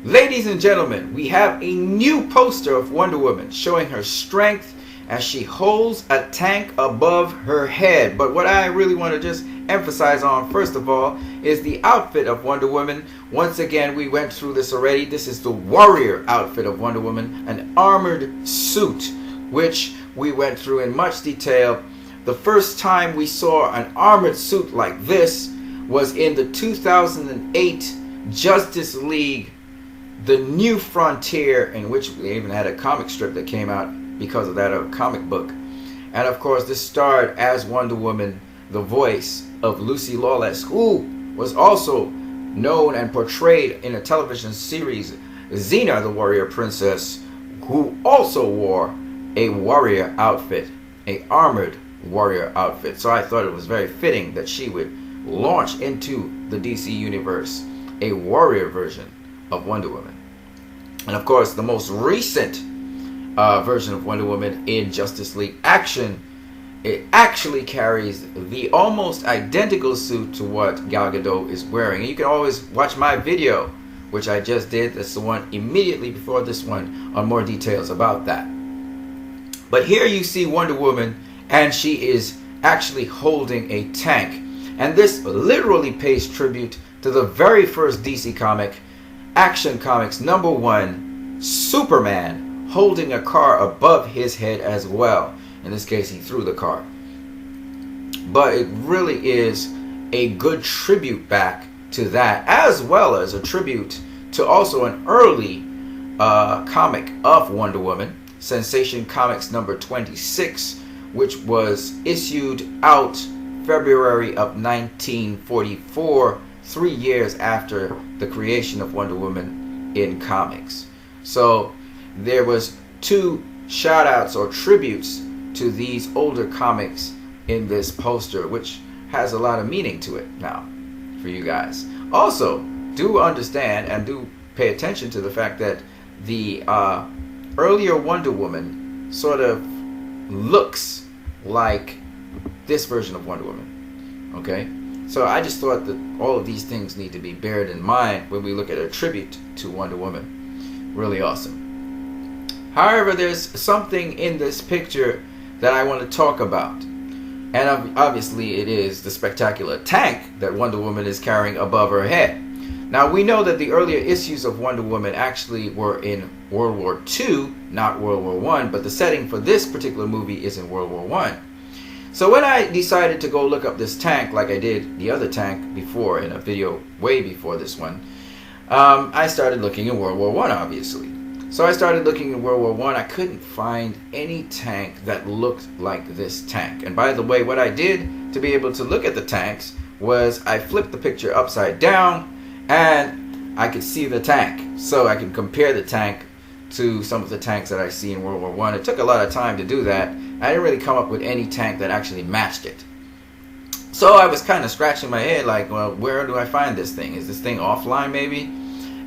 Ladies and gentlemen, we have a new poster of Wonder Woman showing her strength as she holds a tank above her head. But what I really want to just emphasize on, first of all, is the outfit of Wonder Woman. Once again, we went through this already. This is the warrior outfit of Wonder Woman, an armored suit, which we went through in much detail. The first time we saw an armored suit like this was in the 2008 Justice League, The New Frontier, in which we even had a comic strip that came out because of that, a comic book. And of course, this starred as Wonder Woman the voice of Lucy Lawless, who was also known and portrayed in a television series, Xena the Warrior Princess, who also wore a warrior outfit, a armored warrior outfit. So I thought it was very fitting that she would launch into the DC universe a warrior version of Wonder Woman. And of course, the most recent version of Wonder Woman in Justice League Action, it actually carries the almost identical suit to what Gal Gadot is wearing. And you can always watch my video, which I just did. That's the one immediately before this one, on more details about that. But here you see Wonder Woman, and she is actually holding a tank. And this literally pays tribute to the very first DC comic, Action Comics #1, Superman holding a car above his head as well. In this case, he threw the car. But it really is a good tribute back to that, as well as a tribute to also an early comic of Wonder Woman, Sensation Comics #26, which was issued out February of 1944, 3 years after the creation of Wonder Woman in comics. So there was two shout outs or tributes to these older comics in this poster, which has a lot of meaning to it now for you guys. Also, do understand and do pay attention to the fact that the earlier Wonder Woman sort of looks like this version of Wonder Woman. Okay? So I just thought that all of these things need to be bared in mind when we look at a tribute to Wonder Woman. Really awesome. However, there's something in this picture that I want to talk about. And obviously it is the spectacular tank that Wonder Woman is carrying above her head. Now we know that the earlier issues of Wonder Woman actually were in World War II, not World War I, but the setting for this particular movie is in World War I. So when I decided to go look up this tank, like I did the other tank before in a video way before this one, I started looking in World War I, obviously. So I started looking in World War I. I couldn't find any tank that looked like this tank. And by the way, what I did to be able to look at the tanks was I flipped the picture upside down and I could see the tank. So I can compare the tank to some of the tanks that I see in World War I. It took a lot of time to do that. I didn't really come up with any tank that actually matched it. So I was kind of scratching my head like, well, where do I find this thing? Is this thing offline maybe?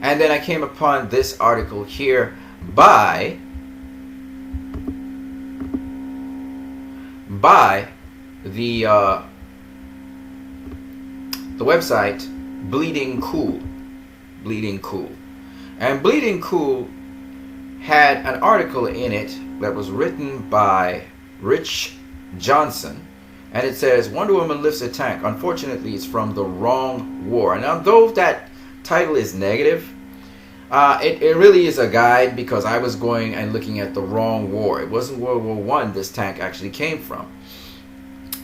And then I came upon this article here by the website Bleeding Cool. And Bleeding Cool had an article in it that was written by Rich Johnson, and it says Wonder Woman lifts a tank. Unfortunately, it's from the wrong war. And although that title is negative, it really is a guide, because I was going and looking at the wrong war. It wasn't World War I this tank actually came from.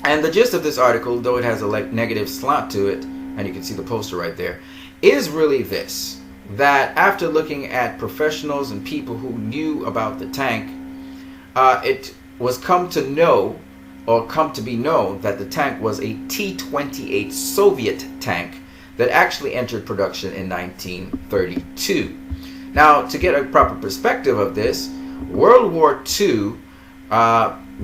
And the gist of this article, though it has a negative slant to it, and you can see the poster right there, is really this: that after looking at professionals and people who knew about the tank, it was come to be known that the tank was a T-28 Soviet tank that actually entered production in 1932. Now, to get a proper perspective of this, World War II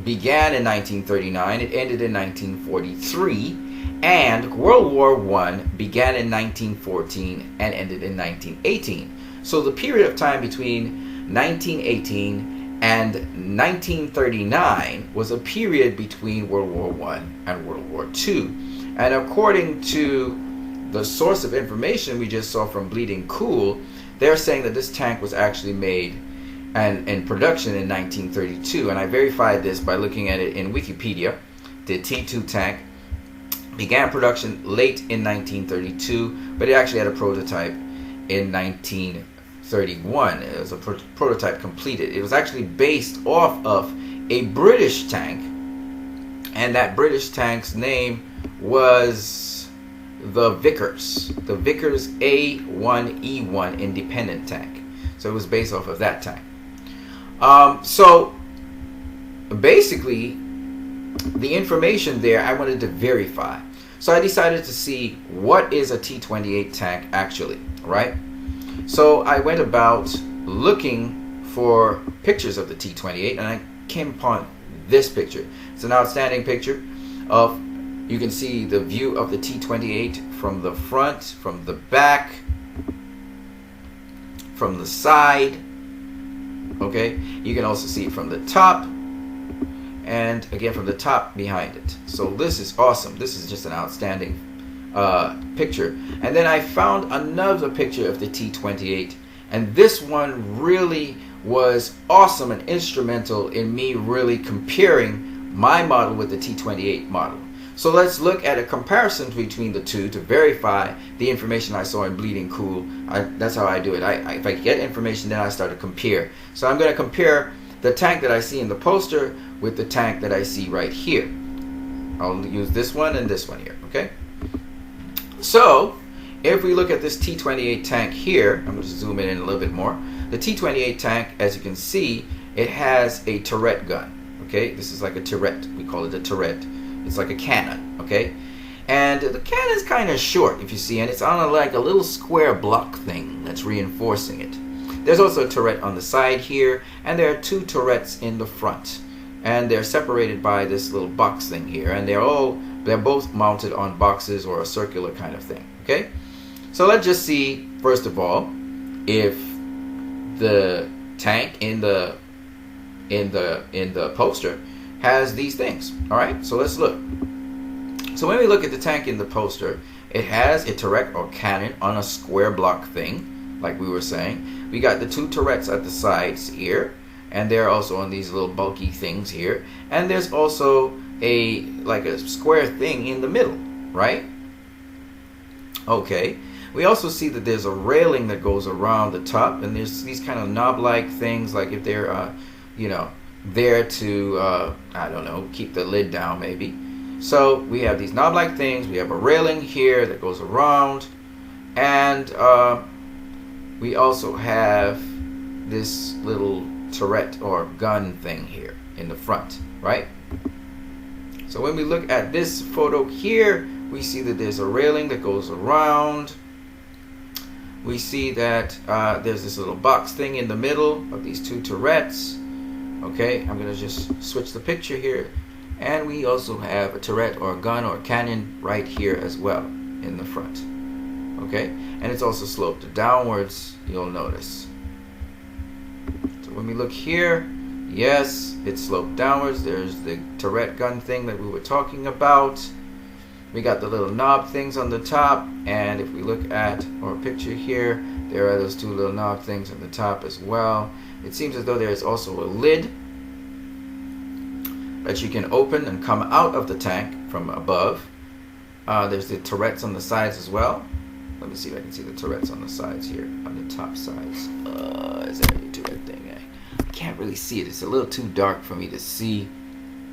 began in 1939, it ended in 1943, and World War I began in 1914 and ended in 1918. So the period of time between 1918 and 1939 was a period between World War I and World War II. And according to the source of information we just saw from Bleeding Cool, they're saying that this tank was actually made and in production in 1932, and I verified this by looking at it in Wikipedia. The T2 tank began production late in 1932, but it actually had a prototype in 1931. It was a prototype completed. It was actually based off of a British tank, and that British tank's name was the Vickers A1E1 independent tank. So it was based off of that tank. So basically, the information there I wanted to verify. So I decided to see what is a T-28 tank actually, right? So I went about looking for pictures of the T-28, and I came upon this picture. It's an outstanding picture of, you can see the view of the T-28 from the front, from the back, from the side. Okay, you can also see it from the top, and again from the top behind it. So this is awesome. This is just an outstanding picture. And then I found another picture of the T-28, and this one really was awesome and instrumental in me really comparing my model with the T-28 model. So let's look at a comparison between the two to verify the information I saw in Bleeding Cool. That's how I do it. If I get information, then I start to compare. So I'm going to compare the tank that I see in the poster with the tank that I see right here. I'll use this one and this one here, okay? So if we look at this T-28 tank here, I'm going to zoom in a little bit more. The T-28 tank, as you can see, it has a turret gun, okay? This is like a turret. We call it a turret. It's like a cannon, okay? And the cannon is kind of short, if you see, and it's on like a little square block thing that's reinforcing it. There's also a turret on the side here, and there are two turrets in the front, and they're separated by this little box thing here, and they're both mounted on boxes or a circular kind of thing, okay? So let's just see, first of all, if the tank in the poster has these things. All right, so let's look. So when we look at the tank in the poster, it has a turret or cannon on a square block thing, like we were saying. We got the two turrets at the sides here, and they're also on these little bulky things here. And there's also like a square thing in the middle, right? Okay. We also see that there's a railing that goes around the top, and there's these kind of knob-like things, like if they're, there to, I don't know, keep the lid down maybe. So we have these knob-like things, we have a railing here that goes around, and we also have this little turret or gun thing here in the front, right? So when we look at this photo here, we see that there's a railing that goes around. We see that there's this little box thing in the middle of these two turrets. Okay, I'm going to just switch the picture here. And we also have a turret or a gun or a cannon right here as well in the front. Okay, and it's also sloped downwards, you'll notice. So when we look here, yes, it's sloped downwards. There's the turret gun thing that we were talking about. We got the little knob things on the top, and if we look at our picture here, there are those two little knob things on the top as well. It seems as though there is also a lid that you can open and come out of the tank from above. There's the turrets on the sides as well. Let me see if I can see the turrets on the sides here, on the top sides. Is there any turret thing? I can't really see it. It's a little too dark for me to see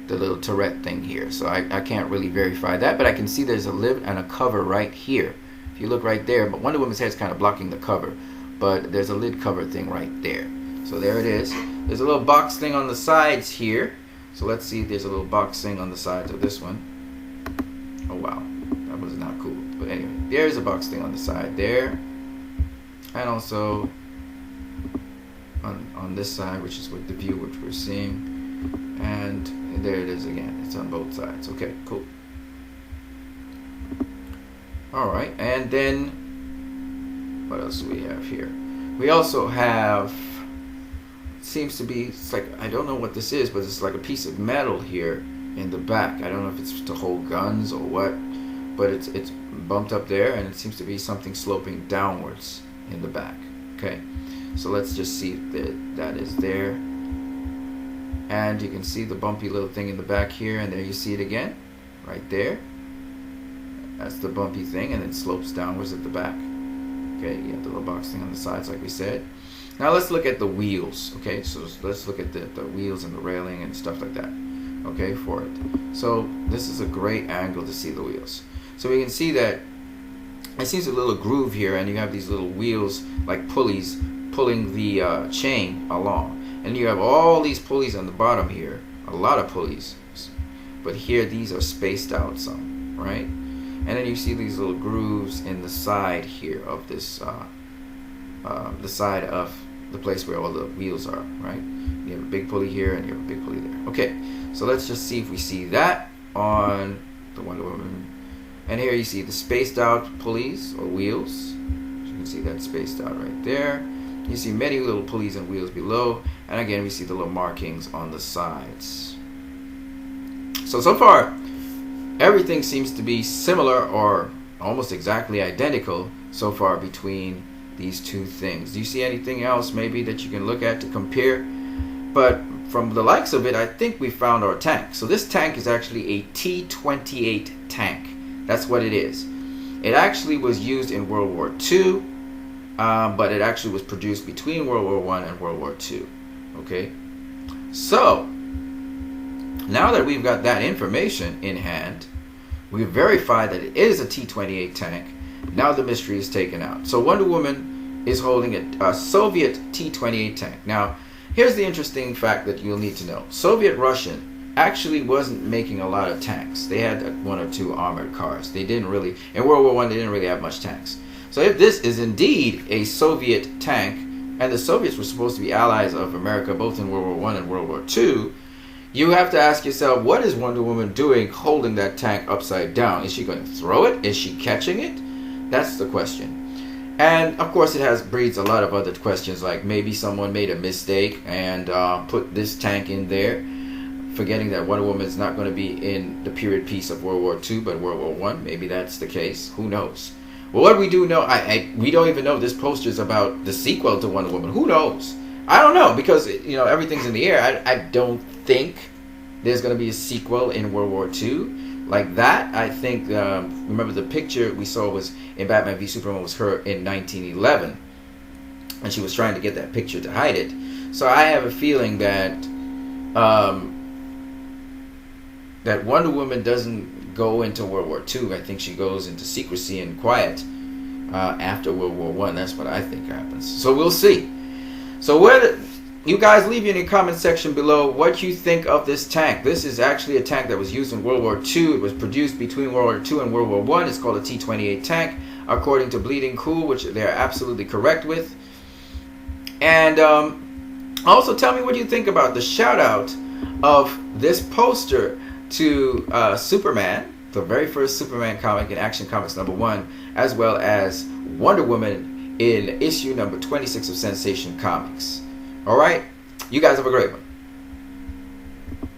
the little turret thing here, so I can't really verify that, but I can see there's a lid and a cover right here. If you look right there, but Wonder Woman's head is kind of blocking the cover, but there's a lid cover thing right there. So there it is. There's a little box thing on the sides here. So let's see if there's a little box thing on the sides of this one. Oh wow, that was not cool. But anyway, there's a box thing on the side there, and also on this side, which is with the view which we're seeing, and there it is again. It's on both sides. Okay, cool. All right, and then what else do we have here? We also have, seems to be, it's like, I don't know what this is, but it's like a piece of metal here in the back. I don't know if it's to hold guns or what, but it's bumped up there, and it seems to be something sloping downwards in the back. Okay, so let's just see that that is there, and you can see the bumpy little thing in the back here, and there you see it again, right there. That's the bumpy thing, and it slopes downwards at the back. Okay, you have the little box thing on the sides, like we said. Now let's look at the wheels. Okay, so let's look at the wheels and the railing and stuff like that. Okay, for it. So this is a great angle to see the wheels. So we can see that it seems a little groove here, and you have these little wheels like pulleys pulling the chain along. And you have all these pulleys on the bottom here, a lot of pulleys. But here these are spaced out some, right? And then you see these little grooves in the side here of this, the side of the place where all the wheels are, right? You have a big pulley here and you have a big pulley there. Okay, so let's just see if we see that on the Wonder Woman. And here you see the spaced out pulleys or wheels. So you can see that spaced out right there. You see many little pulleys and wheels below. And again, we see the little markings on the sides. So far, everything seems to be similar or almost exactly identical so far between these two things. Do you see anything else maybe that you can look at to compare? But from the likes of it, I think we found our tank. So this tank is actually a T-28 tank. That's what it is. It actually was used in World War II, but it actually was produced between World War I and World War II. Okay? So, now that we've got that information in hand, we verified that it is a T-28 tank. Now the mystery is taken out. So Wonder Woman is holding a Soviet T-28 tank. Now, here's the interesting fact that you'll need to know. Soviet Russian actually wasn't making a lot of tanks. They had one or two armored cars. They didn't really, in World War I, they didn't really have much tanks. So if this is indeed a Soviet tank, and the Soviets were supposed to be allies of America both in World War I and World War II, you have to ask yourself, what is Wonder Woman doing holding that tank upside down? Is she going to throw it? Is she catching it? That's the question. And of course it breeds a lot of other questions, like maybe someone made a mistake and put this tank in there, forgetting that Wonder Woman is not going to be in the period piece of World War II but World War I. Maybe that's the case. Who knows? Well, what we do know, we don't even know this poster is about the sequel to Wonder Woman. Who knows? I don't know, because everything's in the air. I don't think there's going to be a sequel in World War II like that. I think, remember the picture we saw was in Batman v Superman was her in 1911, and she was trying to get that picture to hide it. So I have a feeling that that Wonder Woman doesn't go into World War II. I think she goes into secrecy and quiet after World War I. That's what I think happens. So we'll see. So you guys leave in the comment section below what you think of this tank. This is actually a tank that was used in World War II. It was produced between World War II and World War I. It's called a T-28 tank, according to Bleeding Cool, which they're absolutely correct with. And also tell me what you think about the shout out of this poster to Superman, the very first Superman comic in Action Comics #1, as well as Wonder Woman in issue number 26 of Sensation Comics. Alright, you guys have a great one.